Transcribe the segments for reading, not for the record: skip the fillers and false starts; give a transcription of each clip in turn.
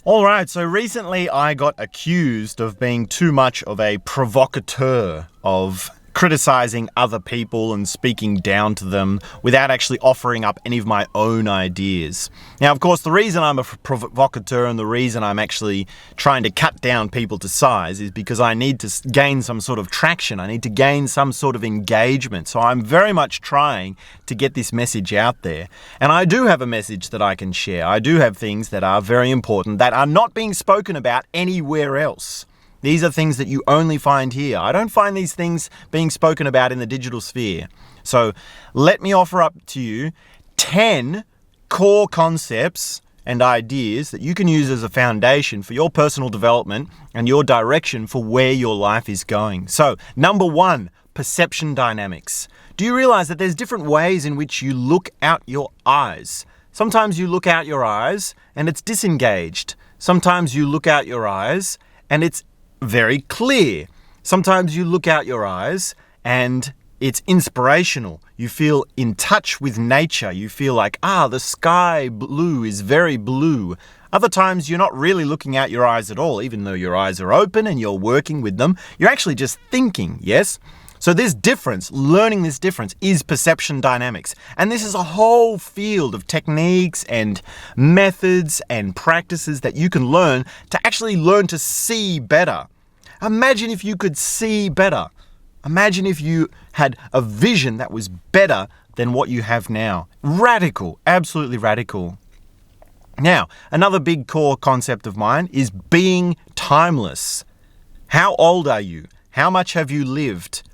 All right, so recently I got accused of being too much of a provocateur, of criticizing other people and speaking down to them without actually offering up any of my own ideas. Now, of course, the reason I'm a provocateur and the reason I'm actually trying to cut down people to size is because I need to gain some sort of traction. I need to gain some sort of engagement. So I'm very much trying to get this message out there. And I do have a message that I can share. I do have things that are very important that are not being spoken about anywhere else. These are things that you only find here. I don't find these things being spoken about in the digital sphere. So let me offer up to you 10 core concepts and ideas that you can use as a foundation for your personal development and your direction for where your life is going. So, number 1, perception dynamics. Do you realize that there's different ways in which you look out your eyes? Sometimes you look out your eyes and it's disengaged. Sometimes you look out your eyes and it's very clear. Sometimes you look out your eyes and it's inspirational. You feel in touch with nature. You feel like, the sky blue is very blue. Other times you're not really looking out your eyes at all, even though your eyes are open and you're working with them. You're actually just thinking, yes? So this difference, learning this difference, is perception dynamics. And this is a whole field of techniques and methods and practices that you can learn to actually learn to see better. Imagine if you could see better. Imagine if you had a vision that was better than what you have now. Radical, absolutely radical. Now, another big core concept of mine is being timeless. How old are you? How much have you lived?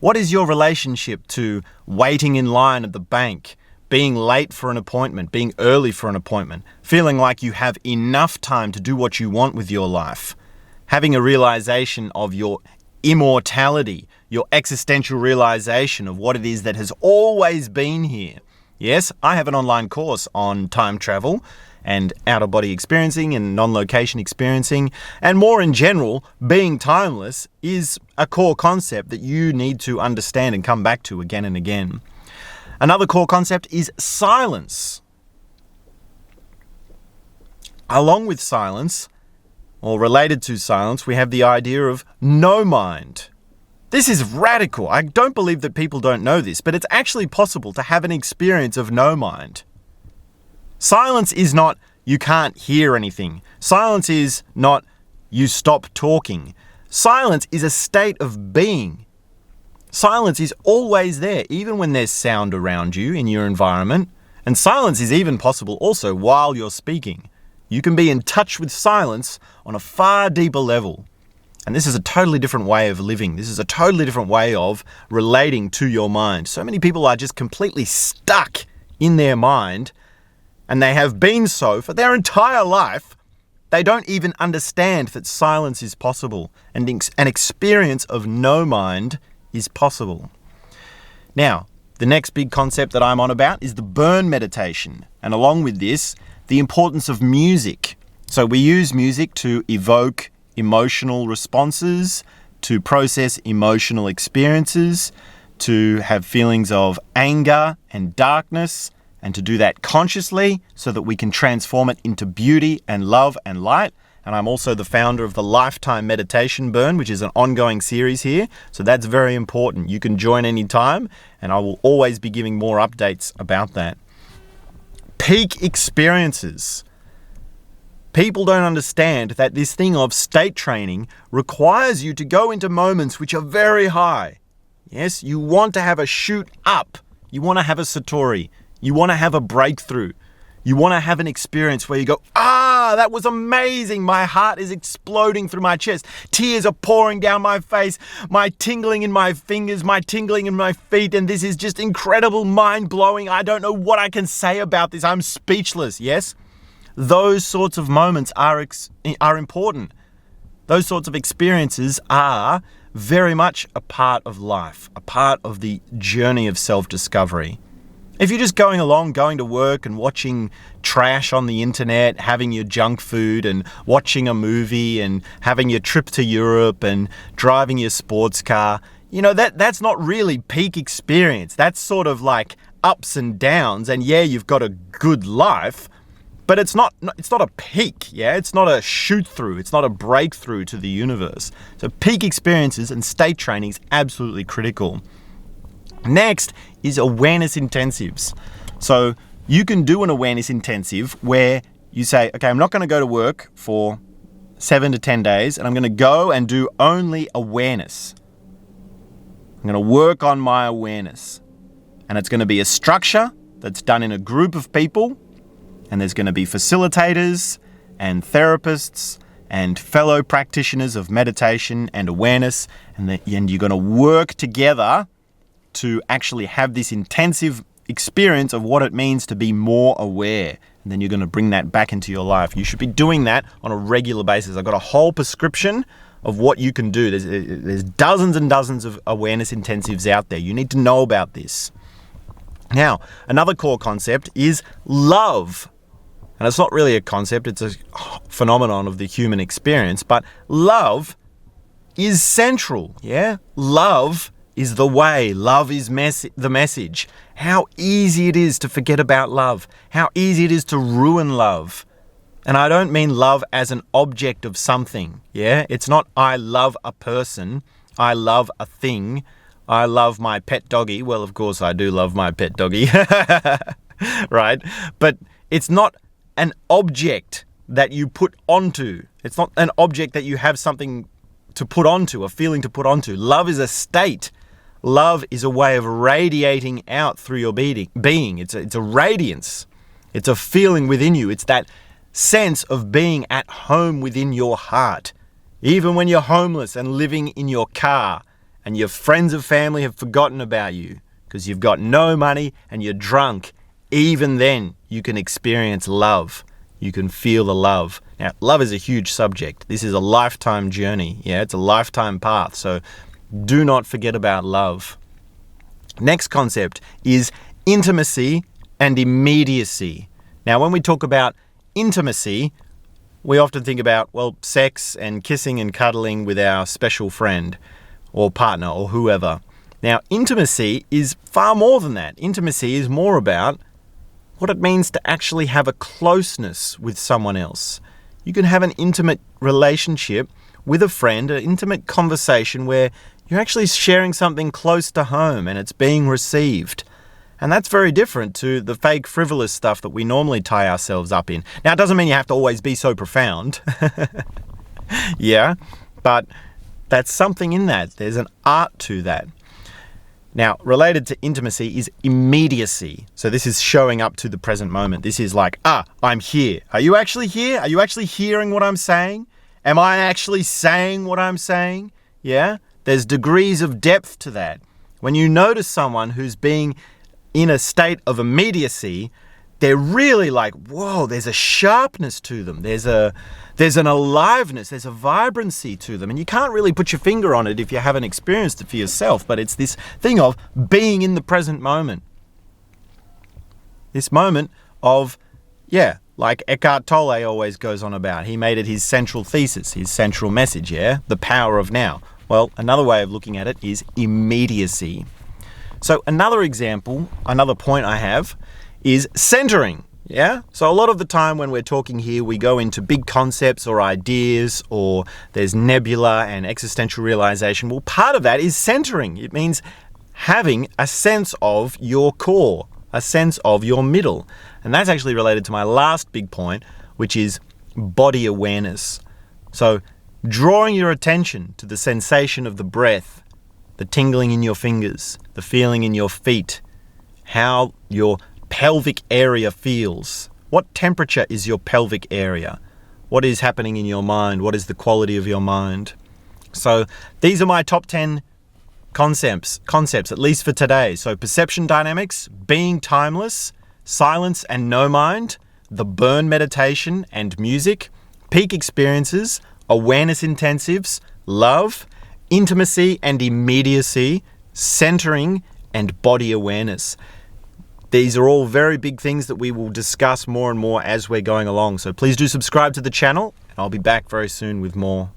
What is your relationship to waiting in line at the bank, being late for an appointment, being early for an appointment, feeling like you have enough time to do what you want with your life, having a realization of your immortality, your existential realization of what it is that has always been here? Yes, I have an online course on time travel and out-of-body experiencing and non-location experiencing, and more in general, being timeless is a core concept that you need to understand and come back to again and again. Another core concept is silence. Along with silence, or related to silence, we have the idea of no mind. This is radical. I don't believe that people don't know this, but it's actually possible to have an experience of no mind. Silence is not you can't hear anything. Silence is not you stop talking. Silence is a state of being. Silence is always there, even when there's sound around you in your environment. And silence is even possible also while you're speaking. You can be in touch with silence on a far deeper level. And this is a totally different way of living. This is a totally different way of relating to your mind. So many people are just completely stuck in their mind, and they have been so for their entire life. They don't even understand that silence is possible and an experience of no mind is possible. Now, the next big concept that I'm on about is the burn meditation. And along with this, the importance of music. So we use music to evoke emotional responses, to process emotional experiences, to have feelings of anger and darkness, and to do that consciously so that we can transform it into beauty and love and light. And I'm also the founder of the Lifetime Meditation Burn, which is an ongoing series here. So that's very important. You can join anytime, and I will always be giving more updates about that. Peak experiences. People don't understand that this thing of state training requires you to go into moments which are very high. Yes, you want to have a shoot up. You want to have a satori. You want to have a breakthrough. You want to have an experience where you go, that was amazing. My heart is exploding through my chest. Tears are pouring down my face, my tingling in my fingers, my tingling in my feet. And this is just incredible, mind-blowing. I don't know what I can say about this. I'm speechless. Yes, those sorts of moments are important. Those sorts of experiences are very much a part of life, a part of the journey of self-discovery. If you're just going along, going to work and watching trash on the internet, having your junk food and watching a movie and having your trip to Europe and driving your sports car, that's not really peak experience. That's sort of like ups and downs. And yeah, you've got a good life, But it's not a peak, yeah? It's not a shoot through. It's not a breakthrough to the universe. So peak experiences and state training is absolutely critical. Next is awareness intensives. So you can do an awareness intensive where you say, okay, I'm not going to go to work for 7 to 10 days, and I'm going to go and do only awareness. I'm going to work on my awareness. And it's going to be a structure that's done in a group of people, and there's going to be facilitators and therapists and fellow practitioners of meditation and awareness, and you're going to work together to actually have this intensive experience of what it means to be more aware. And then you're going to bring that back into your life. You should be doing that on a regular basis. I've got a whole prescription of what you can do. There's dozens and dozens of awareness intensives out there. You need to know about this. Now, another core concept is love. And it's not really a concept, it's a phenomenon of the human experience, but love is central, yeah? Love is the way, love is the message. How easy it is to forget about love, how easy it is to ruin love. And I don't mean love as an object of something, yeah? It's not I love a person, I love a thing, I love my pet doggy. Well, of course I do love my pet doggy, right? But it's not an object that you put onto. It's not an object that you have something to put onto, a feeling to put onto. Love is a state. Love is a way of radiating out through your being. It's a radiance. It's a feeling within you. It's that sense of being at home within your heart. Even when you're homeless and living in your car and your friends and family have forgotten about you because you've got no money and you're drunk, even then you can experience love. You can feel the love. Now, love is a huge subject. This is a lifetime journey. Yeah, it's a lifetime path. So do not forget about love. Next concept is intimacy and immediacy. Now, when we talk about intimacy, we often think about, well, sex and kissing and cuddling with our special friend or partner or whoever. Now, intimacy is far more than that. Intimacy is more about what it means to actually have a closeness with someone else. You can have an intimate relationship with a friend, an intimate conversation where you're actually sharing something close to home and it's being received. And that's very different to the fake frivolous stuff that we normally tie ourselves up in. Now, it doesn't mean you have to always be so profound. Yeah, but that's something in that. There's an art to that. Now, related to intimacy is immediacy. So this is showing up to the present moment. This is like, I'm here. Are you actually here? Are you actually hearing what I'm saying? Am I actually saying what I'm saying? Yeah? There's degrees of depth to that. When you notice someone who's being in a state of immediacy, they're really like, whoa, there's a sharpness to them. There's an aliveness, there's a vibrancy to them. And you can't really put your finger on it if you haven't experienced it for yourself, but it's this thing of being in the present moment. This moment of, like Eckhart Tolle always goes on about. He made it his central thesis, his central message, the power of now. Well, another way of looking at it is immediacy. So another example, another point I have is centering. Yeah? So a lot of the time when we're talking here, we go into big concepts or ideas, or there's nebula and existential realization. Well, part of that is centering. It means having a sense of your core, a sense of your middle. And that's actually related to my last big point, which is body awareness. So drawing your attention to the sensation of the breath, the tingling in your fingers, the feeling in your feet, how your pelvic area feels. What temperature is your pelvic area? What is happening in your mind? What is the quality of your mind? So these are my top 10 concepts, at least for today. So perception dynamics, being timeless, silence and no mind, the burn meditation and music, peak experiences, awareness intensives, love, intimacy and immediacy, centering, and body awareness. These are all very big things that we will discuss more and more as we're going along. So please do subscribe to the channel, and I'll be back very soon with more.